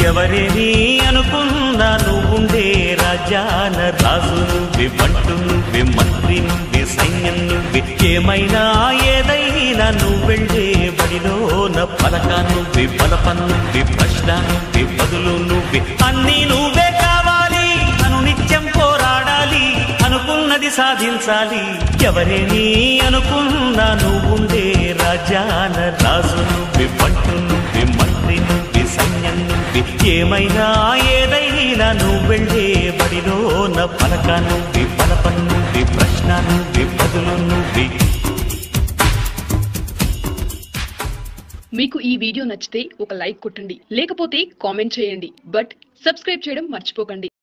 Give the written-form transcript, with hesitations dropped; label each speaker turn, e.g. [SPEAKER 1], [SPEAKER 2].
[SPEAKER 1] ఎవరేని అనుకున్నా నువ్వుండే రాజాన రాజు నువ్వే, బంటు నువ్వే, మంత్రి నువ్వే, సైన్యం నువ్వే, ఏమైనా ఏదైనా నువ్వెళ్ళే బడిలోన పలక నువ్వే, బలపం నువ్వే, ప్రశ్న నువ్వే, బదులు నువ్వే, అన్నీ నువ్వే కావాలి. నిత్యం పోరాడాలి, అనుకున్నది సాధించాలి. ఎవరేని అనుకున్నా నువ్వుండే రాజాన రాజు నువ్వే, బంటు నువ్వే, మంత్రి నువ్వే, సైన్యం నువ్వే, ఏమైనా ఏదైనా నువ్వెళ్ళే బడిలోన పలక నువ్వే, బలపం నువ్వే, ప్రశ్న నువ్వే, బదులు నువ్వే.
[SPEAKER 2] మీకు ఈ వీడియో నచ్చితే ఒక లైక్ కొట్టండి, లేకపోతే కామెంట్ చేయండి. బట్ సబ్స్క్రైబ్ చేయడం మర్చిపోకండి.